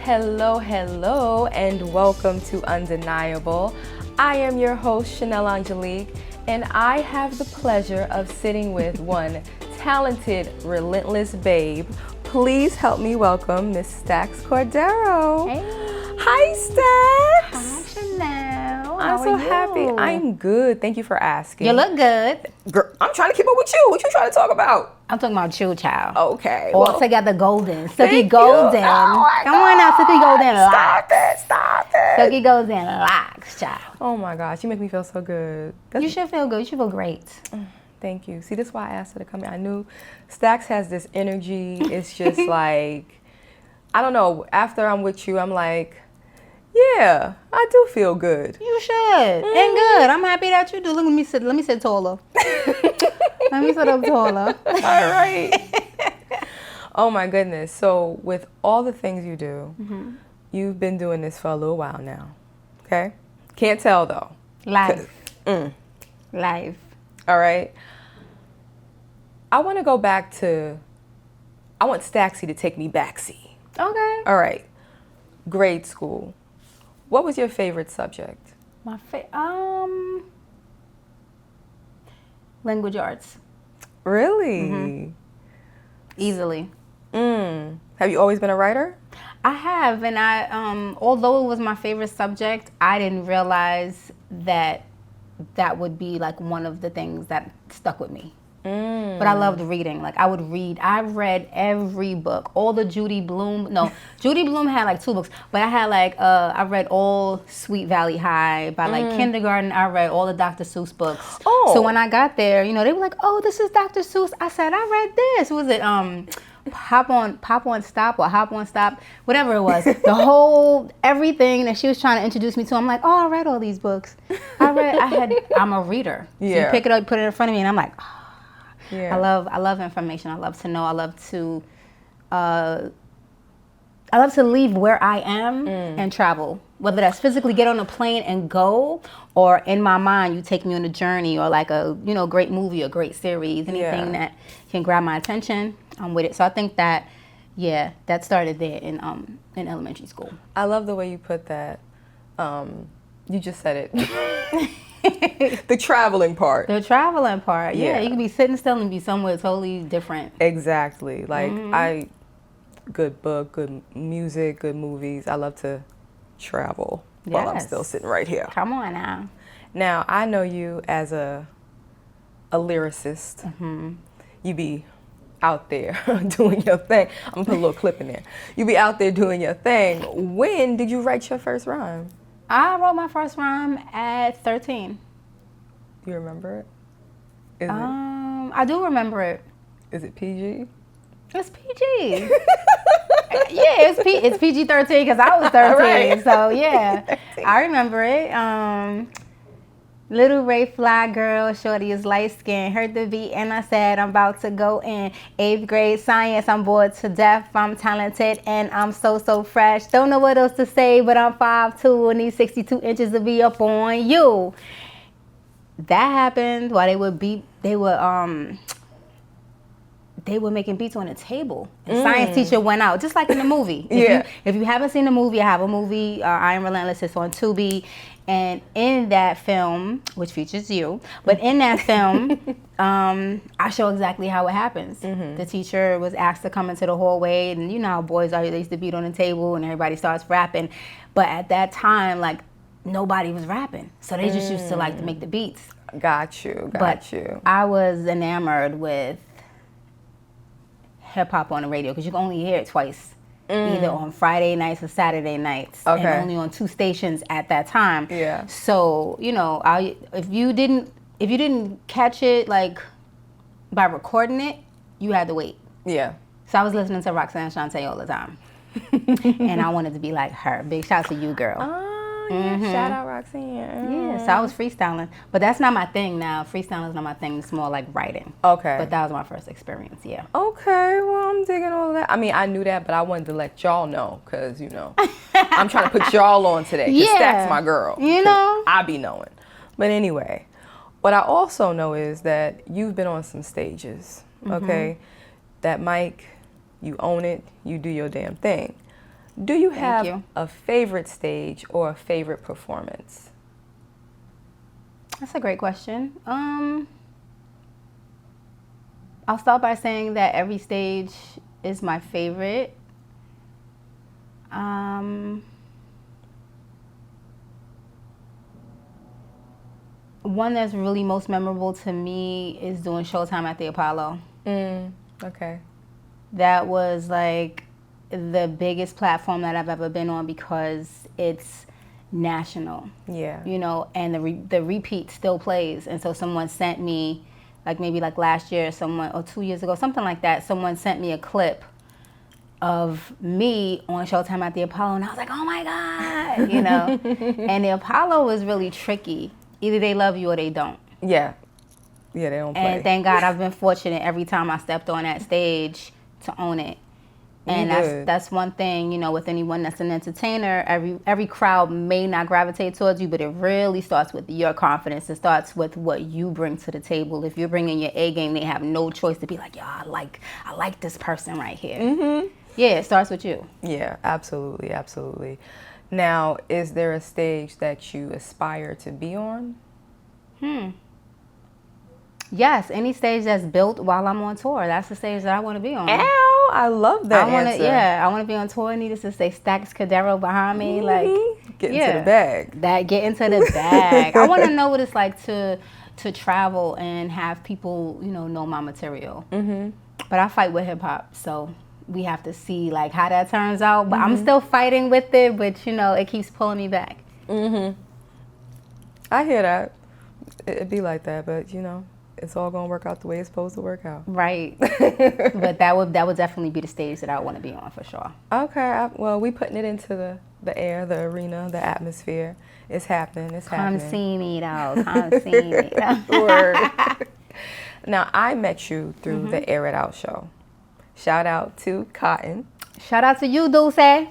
Hello, hello, and welcome to Undeniable. I am your host, Chanelle Angelique, and I have the pleasure of sitting with one talented, relentless babe. Please help me welcome Miss Staxx Cordero. Hey. Hi, Staxx. Hi, Chanelle. I'm How so are you? happy. I'm good. Thank you for asking. You look good. Girl, I'm trying to keep up with you. What you trying to talk about? I'm talking about you, child. Okay. All together golden. Silky Thank you. golden. Oh my Come on now, Silky golden Stop locks. Stop it. Silky golden locks, child. Oh my gosh, you make me feel so good. You should feel good. You should feel great. Thank you. See, this is why I asked her to come in. I knew Staxx has this energy. It's just like, I don't know, after I'm with you, I'm like, yeah, I do feel good. You should. And good. I'm happy that you do. Look, let me sit taller. Let me sit up taller. All right. Oh my goodness. So with all the things you do, you've been doing this for a little while now. Okay? Can't tell though. Life. Life. All right. I want to go back to, I want Staxxy to take me backsy. Okay. All right. Grade school. What was your favorite subject? My language arts. Really? Easily. Have you always been a writer? I have, and although it was my favorite subject, I didn't realize that would be like one of the things that stuck with me. But I loved reading. Like I would read. I read every book, all the Judy Blume. No, Judy Blume had like 2 books, but I had like I read all Sweet Valley High by like kindergarten. I read all the Dr. Seuss books. Oh. So when I got there, you know, they were like, "Oh, this is Dr. Seuss." I said, "I read this." Was it Hop on Stop or Hop on Stop, whatever it was. The whole everything that she was trying to introduce me to. I'm like, "Oh, I read all these books. I'm a reader." Yeah. So you pick it up, put it in front of me, and I'm like, oh. Yeah. I love information. I love to know. I love to leave where I am and travel. Whether that's physically get on a plane and go, or in my mind you take me on a journey, or like a great movie or great series, anything that can grab my attention, I'm with it. So I think that that started there in elementary school. I love the way you put that. You just said it. The traveling part. The traveling part. Yeah. You can be sitting still and be somewhere totally different. Exactly. Like good book, good music, good movies. I love to travel while I'm still sitting right here. Come on now. Now, I know you as a lyricist. You be out there doing your thing. I'm gonna put a little clip in there. You be out there doing your thing. When did you write your first rhyme? I wrote my first rhyme at 13. Do you remember it? I do remember it. Is it PG? It's PG. Yeah, it's PG-13 because I was 13. Right. So yeah, I remember it. Little Ray Fly girl, shorty is light skin. Heard the beat and I said I'm about to go in 8th grade science. I'm bored to death. I'm talented and I'm so fresh. Don't know what else to say, but I'm 5'2" and need 62 inches to be up on you. That happened while they were making beats on a table. And science teacher went out, just like in the movie. If you haven't seen the movie, I have a movie, I Am Relentless. It's on Tubi. And in that film, which features you, but in that film, I show exactly how it happens. The teacher was asked to come into the hallway, and you know how boys are, they used to beat on the table and everybody starts rapping. But at that time, like, nobody was rapping. So they just used to like to make the beats. Got you. I was enamored with hip hop on the radio because you can only hear it twice, either on Friday nights or Saturday nights, and only on 2 stations at that time. Yeah. So if you didn't catch it like by recording it, you had to wait. Yeah. So I was listening to Roxanne Shante all the time, and I wanted to be like her. Big shout out to you, girl. Oh, yeah. Shout out Roxanne. Yeah, so I was freestyling. But that's not my thing now. Freestyling is not my thing. It's more like writing. Okay. But that was my first experience, yeah. Okay, well, I'm digging all of that. I mean, I knew that, but I wanted to let y'all know because, I'm trying to put y'all on today. Because Staxx my girl. I be knowing. But anyway, what I also know is that you've been on some stages, okay? That mic, you own it, you do your damn thing. Do you Thank have you. a favorite stage or a favorite performance? That's a great question. I'll start by saying that every stage is my favorite. One that's really most memorable to me is doing Showtime at the Apollo. Okay. That was like the biggest platform that I've ever been on because it's national. Yeah. You know, and the repeat still plays. And so someone sent me, like maybe like last year, someone, or 2 years ago, something like that, someone sent me a clip of me on Showtime at the Apollo, and I was like, oh my God, you know. And the Apollo was really tricky. Either they love you or they don't. Yeah. Yeah, they don't play. And thank God I've been fortunate every time I stepped on that stage to own it. And that's one thing, you know, with anyone that's an entertainer, every crowd may not gravitate towards you, but it really starts with your confidence. It starts with what you bring to the table. If you're bringing your A game, they have no choice to be like, yeah, I like this person right here. Mm-hmm. Yeah, it starts with you. Yeah, absolutely, absolutely. Now, is there a stage that you aspire to be on? Yes, any stage that's built while I'm on tour. That's the stage that I want to be on. Ow, I love that answer. I want to be on tour. Needless to say, Staxx Cordero behind me, like get into the bag. Get into the bag. I want to know what it's like to travel and have people, you know my material. Mm-hmm. But I fight with hip hop, so we have to see like how that turns out. But I'm still fighting with it, but you know, it keeps pulling me back. I hear that. It'd be like that, but you know, it's all gonna work out the way it's supposed to work out. Right. But that would definitely be the stage that I want to be on for sure. Okay. Well, we putting it into the air, the arena, the atmosphere. It's happening. It's happening. Come see me, though. Come see me. Word. Now, I met you through the Air It Out show. Shout out to Cotton. Shout out to you, Dulce. Matter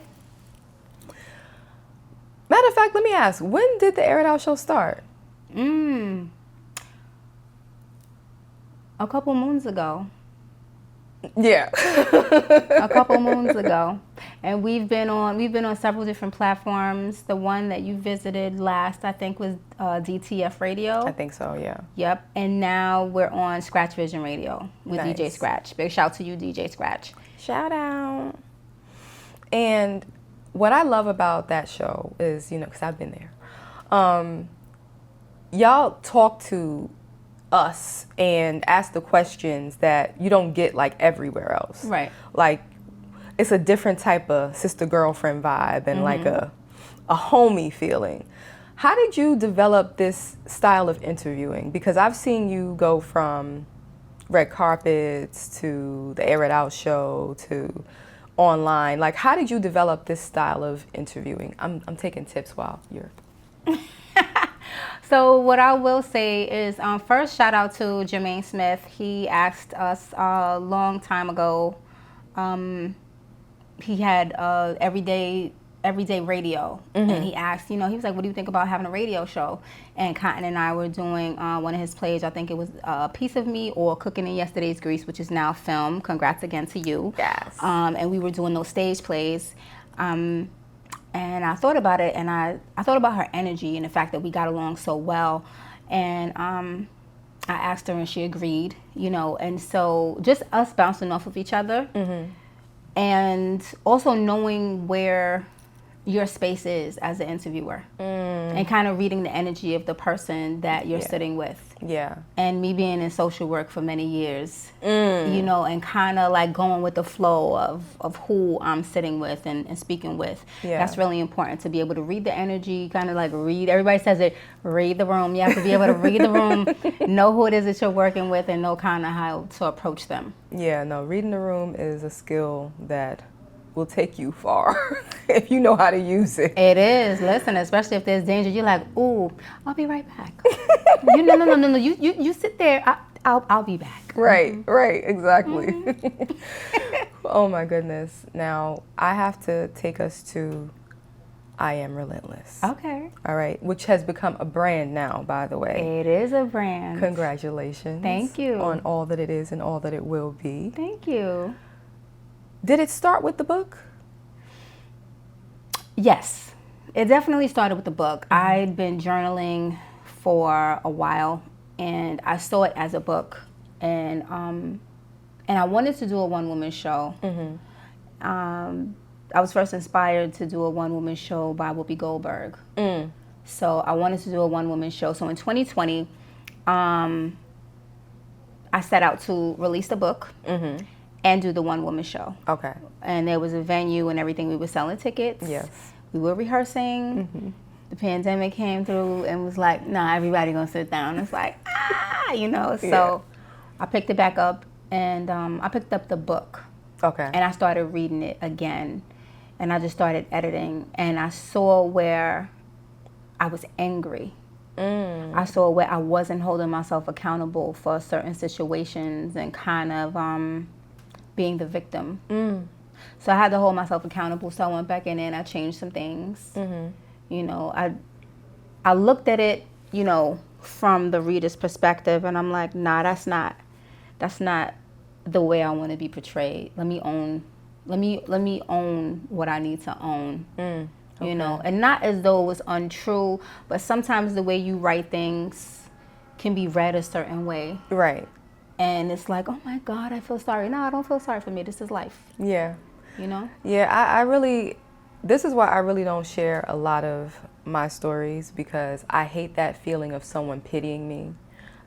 of fact, let me ask, when did the Air It Out show start? A couple moons ago. Yeah. A couple moons ago. And we've been on several different platforms. The one that you visited last, I think, was DTF Radio. I think so, yeah. Yep. And now we're on Scratch Vision Radio with Nice. DJ Scratch. Big shout to you, DJ Scratch. Shout out. And what I love about that show is, you know, because I've been there, y'all talk to us and ask the questions that you don't get like everywhere else. Right. Like, it's a different type of sister girlfriend vibe and like a homey feeling. How did you develop this style of interviewing? Because I've seen you go from red carpets to the Air It Out show to online. Like, how did you develop this style of interviewing? I'm taking tips while you're... So what I will say is, first shout out to Jermaine Smith. He asked us a long time ago. He had everyday radio, and he asked, you know, he was like, "What do you think about having a radio show?" And Cotton and I were doing one of his plays. I think it was A Piece of Me or Cooking in Yesterday's Grease, which is now film. Congrats again to you. Yes. And we were doing those stage plays. And I thought about it, and I thought about her energy and the fact that we got along so well. And I asked her, and she agreed, you know. And so just us bouncing off of each other, and also knowing where your space is as an interviewer, and kind of reading the energy of the person that you're sitting with. Yeah. And me being in social work for many years, you know, and kind of like going with the flow of who I'm sitting with and speaking with. Yeah. That's really important, to be able to read the energy, kind of like read. Everybody says it, read the room. You have to be able to read the room, know who it is that you're working with, and know kind of how to approach them. Yeah, no, reading the room is a skill that will take you far if you know how to use it. It is. Listen, especially if there's danger, you're like, ooh, I'll be right back. No. You sit there. I'll be back. Right, right, exactly. Oh my goodness. Now, I have to take us to I Am Relentless. Okay. All right, which has become a brand now, by the way. It is a brand. Congratulations. Thank you. On all that it is and all that it will be. Thank you. Did it start with the book? Yes, it definitely started with the book. I'd been journaling for a while, and I saw it as a book, and I wanted to do a one-woman show. I was first inspired to do a one-woman show by Whoopi Goldberg. So I wanted to do a one-woman show. So in 2020, I set out to release the book and do the one-woman show. Okay. And there was a venue and everything. We were selling tickets. Yes. We were rehearsing. The pandemic came through and was like, nah, everybody gonna sit down. It's like, So I picked it back up, and I picked up the book. Okay. And I started reading it again. And I just started editing. And I saw where I was angry. I saw where I wasn't holding myself accountable for certain situations and kind of being the victim. So I had to hold myself accountable. So I went back in there and I changed some things. You know, I looked at it, you know, from the reader's perspective, and I'm like, nah, that's not the way I want to be portrayed. Let me own what I need to own. You know, and not as though it was untrue, but sometimes the way you write things can be read a certain way. Right. And it's like, oh my God, I feel sorry. No, I don't feel sorry for me. This is life. Yeah. You know? Yeah, this is why I really don't share a lot of my stories, because I hate that feeling of someone pitying me.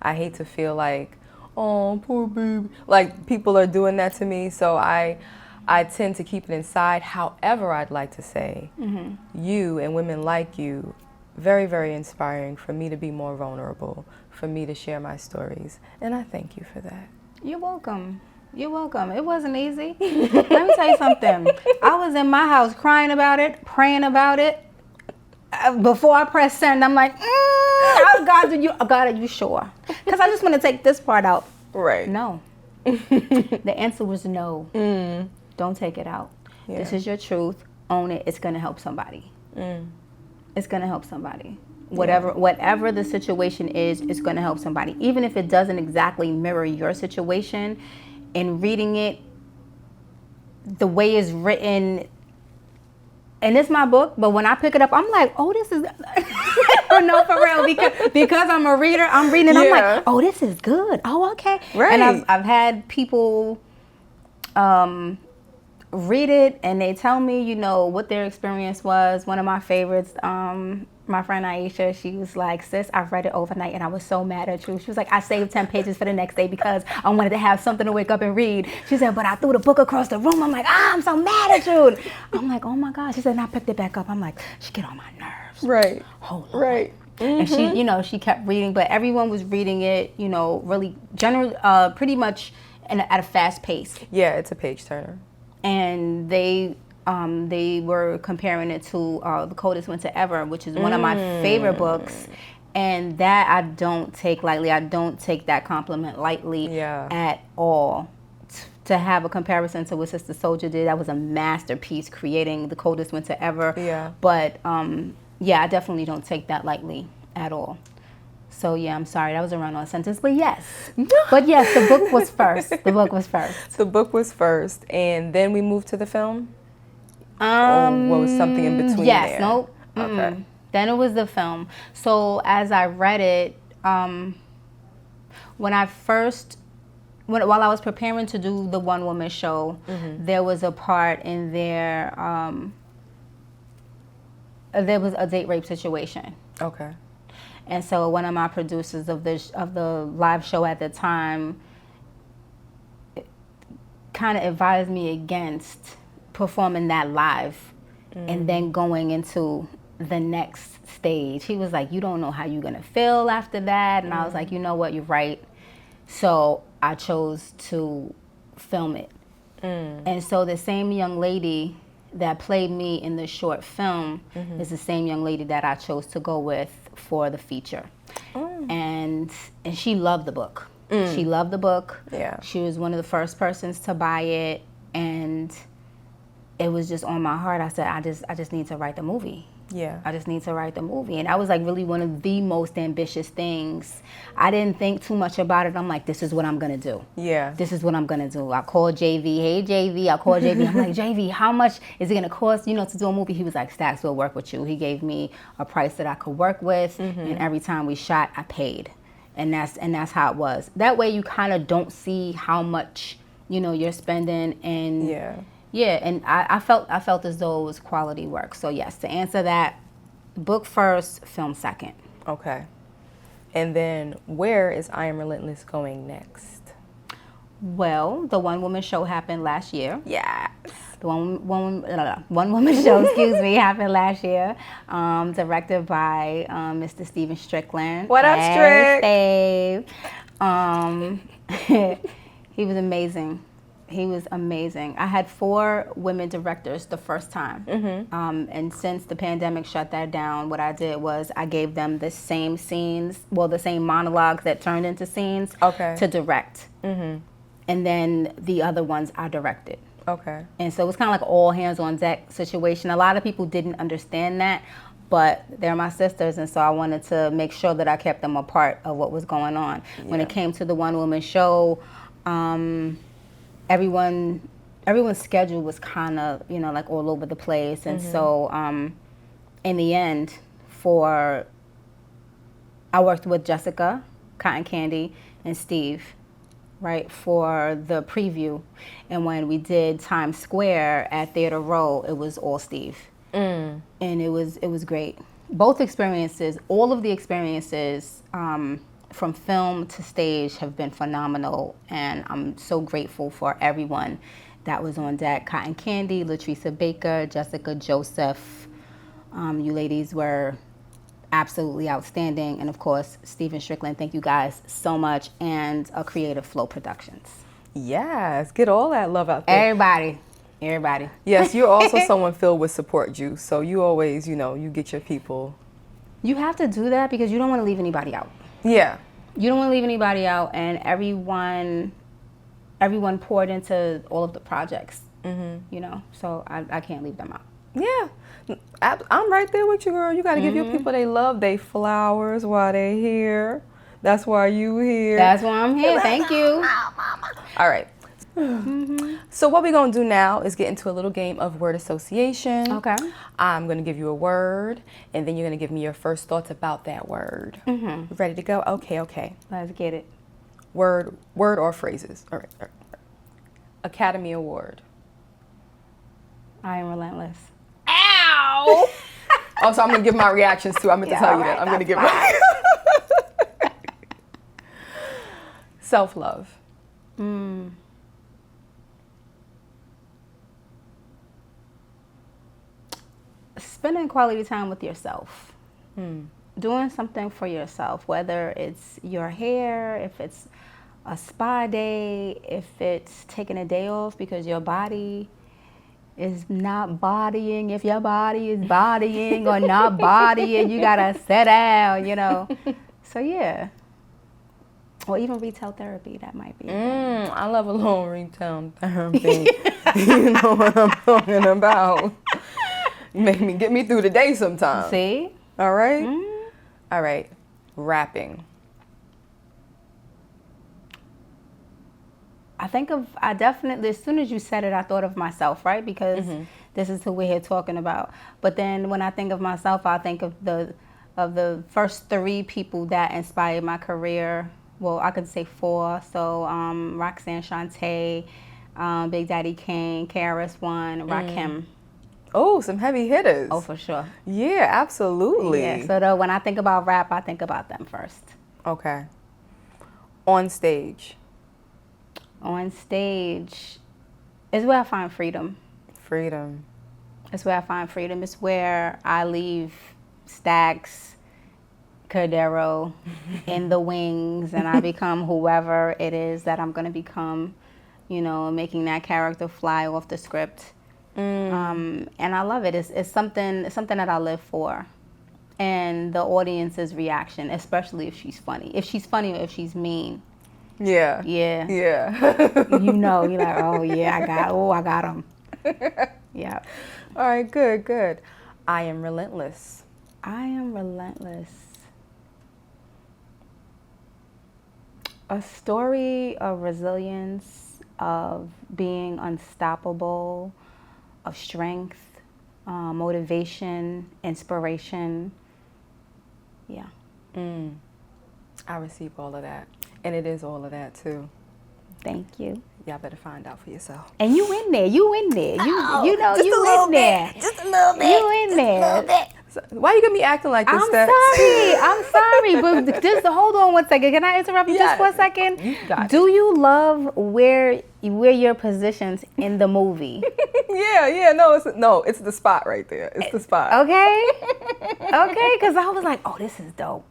I hate to feel like, oh, poor baby. Like people are doing that to me. So I tend to keep it inside. However, I'd like to say, you and women like you, very, very inspiring for me to be more vulnerable, for me to share my stories. And I thank you for that. You're welcome. You're welcome. It wasn't easy. Let me tell you something. I was in my house crying about it, praying about it. Before I pressed send, I'm like, God, are you sure? Because I just want to take this part out. Right. No. The answer was no. Don't take it out. Yeah. This is your truth. Own it. It's going to help somebody. It's going to help somebody. Whatever the situation is, it's going to help somebody. Even if it doesn't exactly mirror your situation, in reading it, the way it's written, and it's my book, but when I pick it up, I'm like, oh, this is, no, for real, because I'm a reader, I'm reading it, I'm like, oh, this is good. Oh, okay. Right. And I've had people read it, and they tell me, you know, what their experience was. One of my favorites, my friend Aisha, she was like, sis, I read it overnight and I was so mad at you. She was like, I saved 10 pages for the next day because I wanted to have something to wake up and read. She said, but I threw the book across the room. I'm like, I'm so mad at you. I'm like, oh my God. She said, and I picked it back up. I'm like, she get on my nerves. Right. Hold on. Right. And she, you know, she kept reading, but everyone was reading it, you know, really pretty much at a fast pace. Yeah, it's a page turner. And they were comparing it to The Coldest Winter Ever, which is one of my favorite books. And that I don't take lightly. I don't take that compliment lightly at all. To have a comparison to what Sister Soldier did, that was a masterpiece, creating The Coldest Winter Ever. Yeah. But, I definitely don't take that lightly at all. So, yeah, I'm sorry. That was a run-on sentence. But yes. But yes, the book was first. The book was first. The book was first. And then we moved to the film? Or what was something in between there? Yes. Nope. Okay. Then it was the film. So as I read it, while I was preparing to do the one-woman show, there was a part in there, there was a date rape situation. Okay. And so one of my producers of the live show at the time kind of advised me against performing that live and then going into the next stage. He was like, you don't know how you're going to feel after that. And I was like, you know what, you're right. So I chose to film it. And so the same young lady that played me in the short film is the same young lady that I chose to go with for the feature. And she loved the book. She loved the book. Yeah. She was one of the first persons to buy it, and it was just on my heart. I said, I just need to write the movie. Yeah. I just need to write the movie. And that was like really one of the most ambitious things. I didn't think too much about it. I'm like, this is what I'm going to do. Yeah. This is what I'm going to do. I called JV. Hey, JV. I called JV. I'm like, JV, how much is it going to cost, to do a movie? He was like, Staxx, we'll work with you. He gave me a price that I could work with. And every time we shot, I paid. And that's how it was. That way you kind of don't see how much, you're spending. And yeah, and I felt as though it was quality work. So yes, to answer that, book first, film second. Okay. And then where is I Am Relentless going next? Well, the One Woman Show happened last year. Yes. The One Woman Show, happened last year. Directed by Mr. Steven Strickland. What up, Strick? He was amazing. He was amazing. I had 4 women directors the first time. And since the pandemic shut that down, what I did was I gave them the same scenes, the same monologues that turned into scenes to direct. And then the other ones I directed. Okay. And so it was kind of like all hands on deck situation. A lot of people didn't understand that, but they're my sisters, and so I wanted to make sure that I kept them a part of what was going on. Yeah. When it came to the One Woman Show, everyone's schedule was kind of, like all over the place. And so in the end, I worked with Jessica, Cotton Candy, and Steve, right, for the preview. And when we did Times Square at Theater Row, it was all Steve. And it was great. Both experiences, all of the experiences, from film to stage have been phenomenal, and I'm so grateful for everyone that was on deck. Cotton Candy, Latricia Baker, Jessica Joseph. You ladies were absolutely outstanding. And of course, Steven Strickland, thank you guys so much, and Creative Flow Productions. Yes, get all that love out there. Everybody. Yes, you're also someone filled with support juice, so you always, you get your people. You have to do that because you don't want to leave anybody out. Yeah. You don't want to leave anybody out, and everyone poured into all of the projects, so I can't leave them out. Yeah. I'm right there with you, girl. You got to give your people they love, they flowers while they're here. That's why you here. That's why I'm here. Thank you. All right. So what we're going to do now is get into a little game of word association. Okay. I'm going to give you a word, and then you're going to give me your first thoughts about that word. Ready to go? Okay. Let's get it. Word or phrases. All right. Academy Award. I Am Relentless. Ow! Oh, so I'm going to give my reactions too. I meant to tell you that. I'm going to give my... Self-love. Spending quality time with yourself. Doing something for yourself, whether it's your hair, if it's a spa day, if it's taking a day off because your body is not bodying. If your body is bodying or not bodying, you gotta sit down, So yeah. Or even retail therapy, that might be. I love a little retail therapy. You know what I'm talking about. Get me through the day sometimes. See? All right? All right. Rapping. I definitely, as soon as you said it, I thought of myself, right? Because this is who we're here talking about. But then when I think of myself, I think of the first 3 people that inspired my career. Well, I could say 4. So Roxanne Shante, Big Daddy Kane, KRS-One, Rakim. Oh, some heavy hitters. Oh, for sure. Yeah, absolutely. Yeah, so when I think about rap, I think about them first. Okay. On stage. On stage is where I find freedom. Freedom. It's where I find freedom. It's where I leave Staxx Cordero in the wings, and I become whoever it is that I'm going to become, making that character fly off the script. And I love it. It's something that I live for. And the audience's reaction, especially if she's funny. If she's funny or if she's mean. Yeah. Yeah. Yeah. You're like, oh yeah, I got him. Yeah. All right, good, good. I am relentless. I am relentless. A story of resilience, of being unstoppable, of strength, motivation, inspiration. Yeah. I receive all of that. And it is all of that, too. Thank you. Y'all better find out for yourself. And you in there. You in there. You know, just you a little in there. bit. Just a little bit. You in there. A little bit. So, why you gonna be acting like this, I'm Staxx? sorry. I'm sorry. But just hold on one second. Can I interrupt you just for a second? You got Do you love where you're positioned in the movie? Yeah. It's the spot right there. It's the spot. Okay. Okay. Because I was like, oh, this is dope.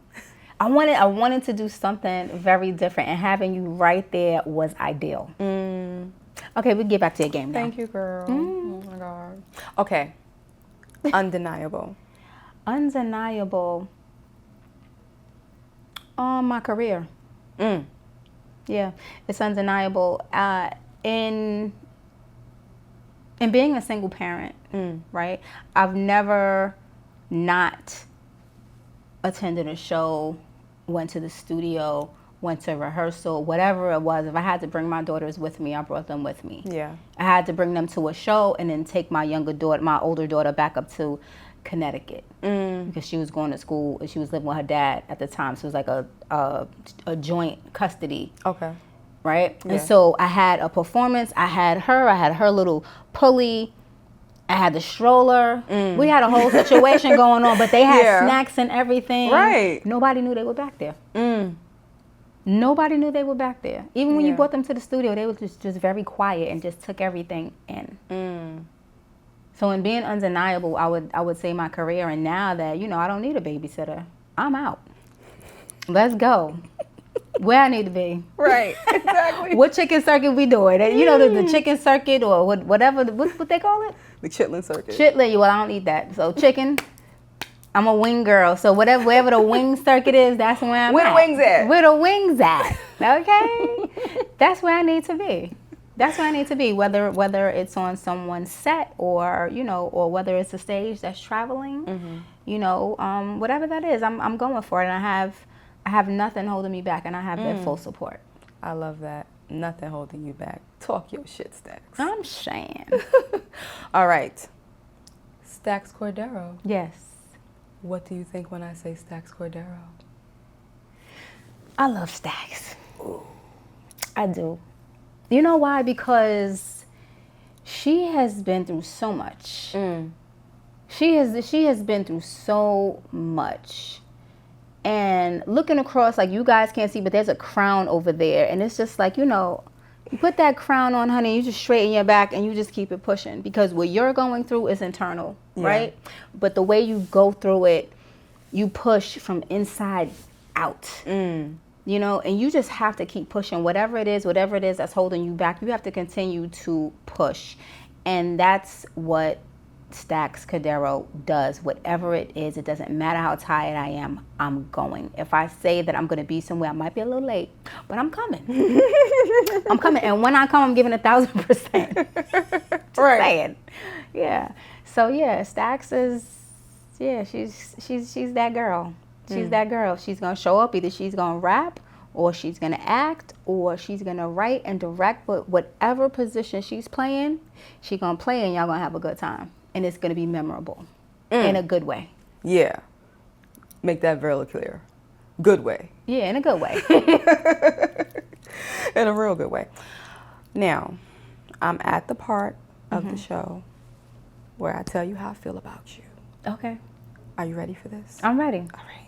I wanted to do something very different, and having you right there was ideal. Okay, we get back to your game now. Thank you, girl. Oh my God. Okay. Undeniable. Undeniable. My career. Yeah, it's undeniable. In being a single parent, right? I've never not attended a show, went to the studio, went to rehearsal, whatever it was. If I had to bring my daughters with me, I brought them with me. Yeah. I had to bring them to a show and then take my older daughter back up to Connecticut because she was going to school and she was living with her dad at the time. So it was like a joint custody. Okay. Right? Yeah. And so I had a performance. I had her little pulley. I had the stroller. We had a whole situation going on, but they had snacks and everything. Right. Nobody knew they were back there. Nobody knew they were back there. Even when you brought them to the studio, they were just very quiet and just took everything in. So in being undeniable, I would say my career. And now that, I don't need a babysitter, I'm out. Let's go. Where I need to be. Right, exactly. What chicken circuit we doing? The chicken circuit or whatever, what they call it? The chitlin circuit. Chitlin, well, I don't eat that. So chicken, I'm a wing girl. So wherever the wing circuit is, that's where I'm Where at. the wings at? Where the wings at. Okay? That's where I need to be. That's where I need to be. Whether it's on someone's set or, or whether it's a stage that's traveling, whatever that is, I'm going for it. And I have nothing holding me back, and I have their full support. I love that. Nothing holding you back. Talk your shit, Staxx. I'm saying. All right. Staxx Cordero. Yes. What do you think when I say Staxx Cordero? I love Staxx. I do. You know why? Because she has been through so much. She has been through so much. And looking across, like you guys can't see, but there's a crown over there. And it's just like, you put that crown on, honey, you just straighten your back and you just keep it pushing. Because what you're going through is internal, right? But the way you go through it, you push from inside out. And you just have to keep pushing. Whatever it is that's holding you back, you have to continue to push. And that's what Staxx Cordero does. Whatever it is, it doesn't matter how tired I am, I'm going. If I say that I'm going to be somewhere, I might be a little late, but I'm coming. I'm coming. And when I come, I'm giving 1,000%. Just saying. Yeah. So yeah, Staxx is, she's that girl. She's that girl. She's going to show up. Either she's going to rap or she's going to act or she's going to write and direct. But whatever position she's playing, she's going to play and y'all going to have a good time. And it's going to be memorable in a good way. Yeah. Make that very clear. Good way. Yeah, in a good way. In a real good way. Now, I'm at the part of the show where I tell you how I feel about you. Okay. Are you ready for this? I'm ready. All right.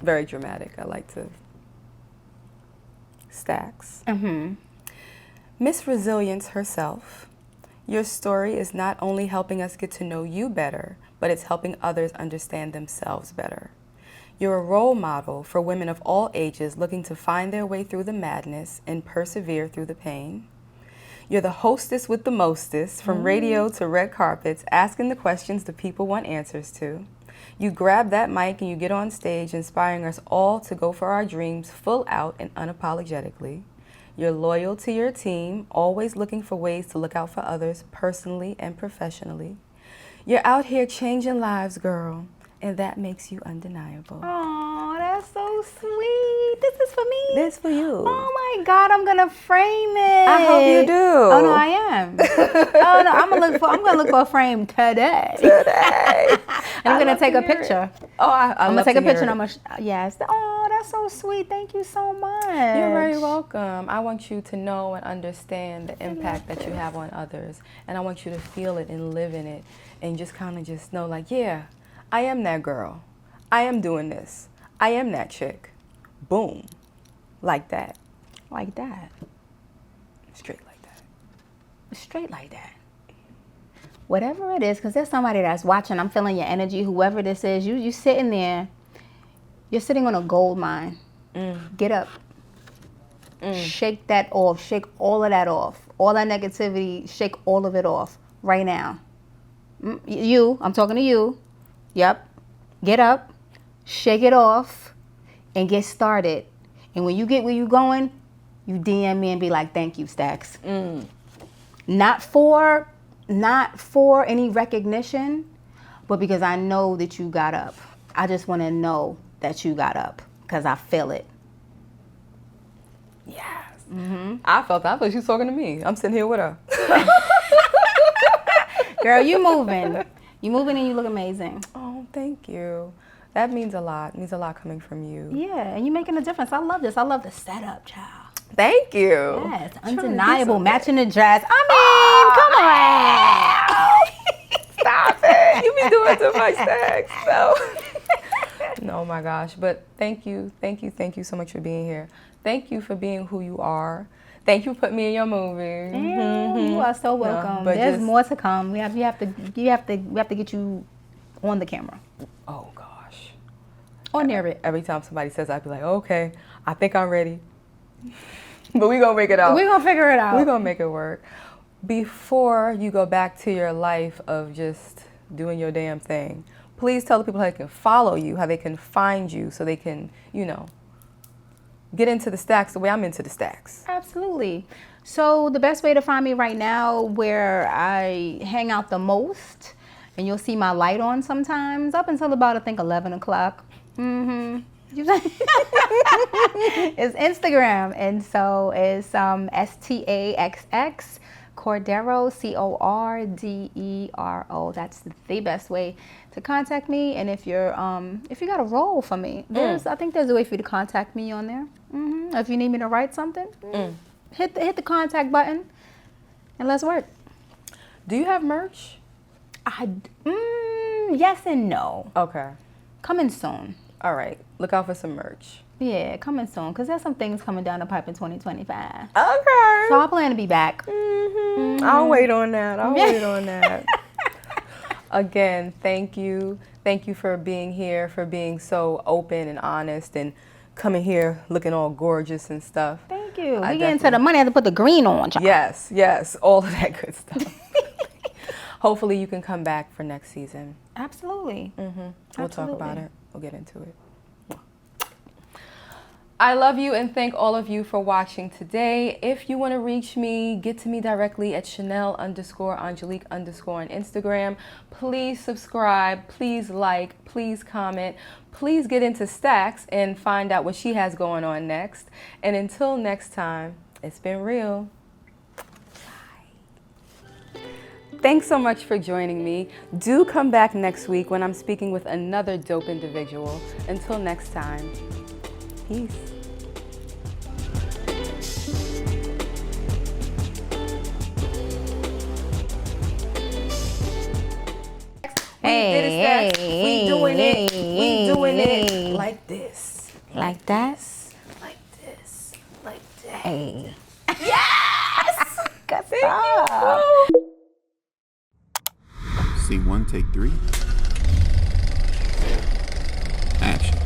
Very dramatic. I like to. Staxx. Miss Resilience herself. Your story is not only helping us get to know you better, but it's helping others understand themselves better. You're a role model for women of all ages looking to find their way through the madness and persevere through the pain. You're the hostess with the mostest, from radio to red carpets, asking the questions the people want answers to. You grab that mic and you get on stage, inspiring us all to go for our dreams full out and unapologetically. You're loyal to your team, always looking for ways to look out for others personally and professionally. You're out here changing lives, girl, and that makes you undeniable. Oh, that's so sweet. This is for me. This for you. Oh my God, I'm gonna frame it. I hope you do. Oh no, I am. Oh no, I'm gonna look for a frame today. And I'm gonna take a picture. Oh, I'm gonna take a picture and I'm gonna yes. Oh, that's so sweet. Thank you so much. You're very welcome. I want you to know and understand the impact that you have on others, and I want you to feel it and live in it, and just kind of just know, like, yeah, I am that girl. I am doing this. I am that chick. Boom. Like that. Like that. Straight like that. Straight like that. Whatever it is, because there's somebody that's watching. I'm feeling your energy. Whoever this is, you sitting there. You're sitting on a gold mine. Get up. Shake that off. Shake all of that off. All that negativity, shake all of it off right now. I'm talking to you. Yep. Get up. Shake it off. And get started. And when you get where you going, you DM me and be like, thank you, Staxx. Not for any recognition, but because I know that you got up. I just want to know that you got up because I feel it. Yes. I thought she was talking to me. I'm sitting here with her. Girl, you moving. You moving and you look amazing. Oh, thank you. That means a lot. It means a lot coming from you. Yeah, and you're making a difference. I love this. I love the setup, child. Thank you. Yes, undeniable. Matching the dress. I mean, come on. Stop it. You be doing too much, Staxx. So. No, my gosh. But thank you so much for being here. Thank you for being who you are. Thank you for putting me in your movie. You are so welcome. No, There's more to come. We have to get you on the camera. Oh gosh. Or near it. Every time somebody says, I'd be like, okay, I think I'm ready. But we're going to make it out. We're going to figure it out. We're going to make it work. Before you go back to your life of just doing your damn thing, please tell the people how they can follow you, how they can find you, so they can, get into the Staxx the way I'm into the Staxx. Absolutely. So the best way to find me right now, where I hang out the most, and you'll see my light on sometimes, up until about, I think, 11 o'clock. It's Instagram, and so it's Staxx Cordero, Cordero. That's the best way to contact me. And if you got a role for me, I think there's a way for you to contact me on there. If you need me to write something, hit the contact button, and let's work. Do you have merch? Yes and no. Okay. Coming soon. All right. Look out for some merch. Yeah, coming soon, because there's some things coming down the pipe in 2025. Okay. So I plan to be back. I'll wait on that. Again, thank you. Thank you for being here, for being so open and honest, and coming here looking all gorgeous and stuff. Thank you. We get into the money. I have to put the green on, child. Yes. All of that good stuff. Hopefully you can come back for next season. Absolutely. We'll talk about it. We'll get into it. I love you and thank all of you for watching today. If you want to reach me, get to me directly at Chanelle_Angelique_ on Instagram. Please subscribe, please like, please comment, please get into Staxx and find out what she has going on next. And until next time, it's been real. Thanks so much for joining me. Do come back next week when I'm speaking with another dope individual. Until next time, peace. We doing it like this. Like that? Like this. Like that. Hey. Yes! Good stuff. Scene 1, take 3. Action.